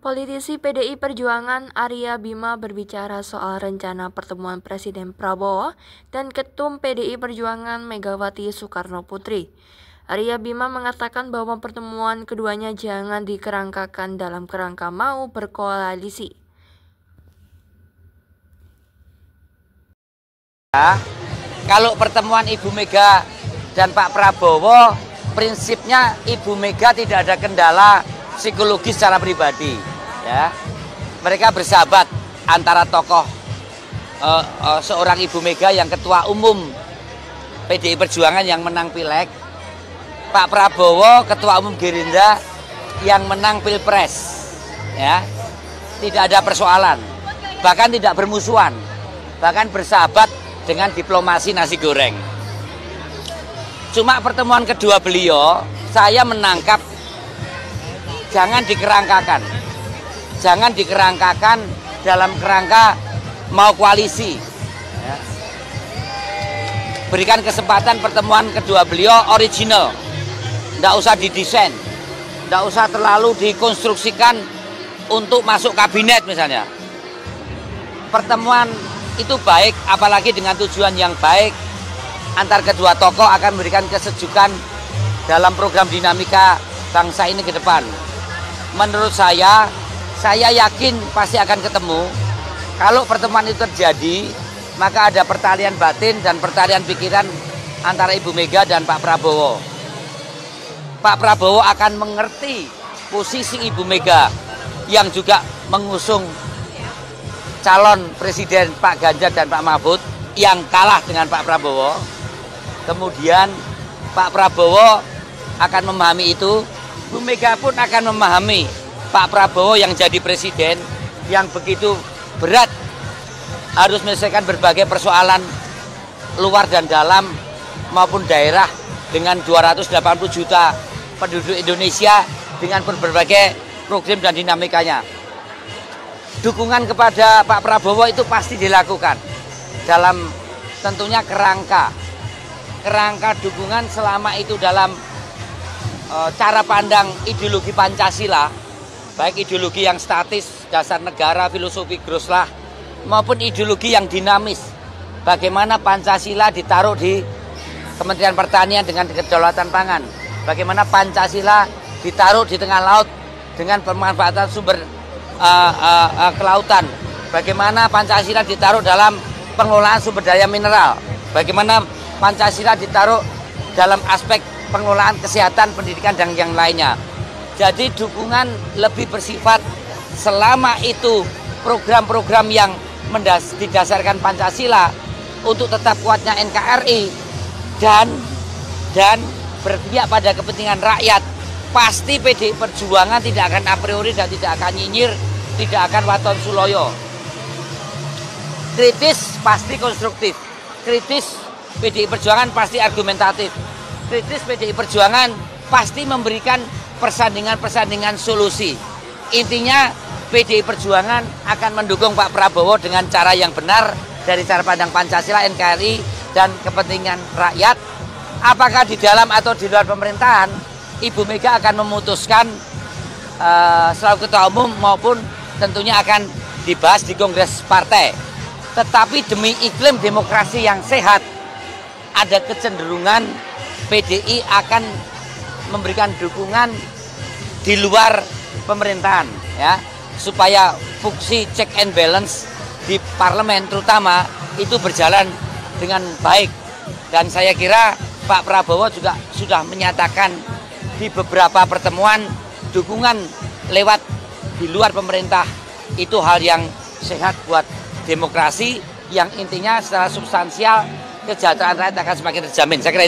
Politisi PDI Perjuangan Arya Bima berbicara soal rencana pertemuan Presiden Prabowo dan Ketum PDI Perjuangan Megawati Soekarnoputri. Arya Bima mengatakan bahwa pertemuan keduanya jangan dikerangkakan dalam kerangka mau berkoalisi. Kalau pertemuan Ibu Mega dan Pak Prabowo, prinsipnya Ibu Mega tidak ada kendala psikologis secara pribadi, ya. Mereka bersahabat antara tokoh seorang Ibu Mega yang ketua umum PDI Perjuangan yang menang Pileg, Pak Prabowo ketua umum Gerindra yang menang Pilpres, ya. Tidak ada persoalan, bahkan tidak bermusuhan, bahkan bersahabat dengan diplomasi nasi goreng. Cuma pertemuan kedua beliau, saya menangkap jangan dikerangkakan dalam kerangka mau koalisi, ya. Berikan kesempatan pertemuan kedua beliau original, tidak usah didesain, tidak usah terlalu dikonstruksikan untuk masuk kabinet misalnya. Pertemuan itu baik, apalagi dengan tujuan yang baik antar kedua tokoh akan memberikan kesejukan dalam program dinamika bangsa ini ke depan. Menurut saya yakin pasti akan ketemu. Kalau pertemuan itu terjadi, maka ada pertalian batin dan pertalian pikiran antara Ibu Mega dan Pak Prabowo. Pak Prabowo akan mengerti posisi Ibu Mega yang juga mengusung calon presiden Pak Ganjar dan Pak Mahfud yang kalah dengan Pak Prabowo. Kemudian Pak Prabowo akan memahami itu, Bu Mega pun akan memahami Pak Prabowo yang jadi presiden yang begitu berat harus menyelesaikan berbagai persoalan luar dan dalam maupun daerah dengan 280 juta penduduk Indonesia dengan berbagai program dan dinamikanya. Dukungan kepada Pak Prabowo itu pasti dilakukan dalam tentunya kerangka dukungan selama itu dalam cara pandang ideologi Pancasila, baik ideologi yang statis, dasar negara, filosofi Groslah, maupun ideologi yang dinamis. Bagaimana Pancasila ditaruh di Kementerian Pertanian dengan kedaulatan pangan, bagaimana Pancasila ditaruh di tengah laut dengan pemanfaatan sumber kelautan, bagaimana Pancasila ditaruh dalam pengelolaan sumber daya mineral, bagaimana Pancasila ditaruh dalam aspek pengelolaan kesehatan, pendidikan, dan yang lainnya. Jadi dukungan lebih bersifat selama itu program-program yang didasarkan Pancasila untuk tetap kuatnya NKRI dan berpihak pada kepentingan rakyat. Pasti PDI Perjuangan tidak akan a priori dan tidak akan nyinyir, tidak akan waton suloyo. Kritis pasti konstruktif, kritis PDI Perjuangan pasti argumentatif, kritis PDI Perjuangan pasti memberikan persandingan-persandingan solusi. Intinya PDI Perjuangan akan mendukung Pak Prabowo dengan cara yang benar dari cara pandang Pancasila, NKRI, dan kepentingan rakyat. Apakah di dalam atau di luar pemerintahan, Ibu Mega akan memutuskan selaku ketua umum maupun tentunya akan dibahas di Kongres Partai. Tetapi demi iklim demokrasi yang sehat, ada kecenderungan PDI akan memberikan dukungan di luar pemerintahan, ya, supaya fungsi check and balance di parlemen terutama itu berjalan dengan baik. Dan saya kira Pak Prabowo juga sudah menyatakan di beberapa pertemuan dukungan lewat di luar pemerintah itu hal yang sehat buat demokrasi, yang intinya secara substansial kesejahteraan rakyat akan semakin terjamin. Saya kira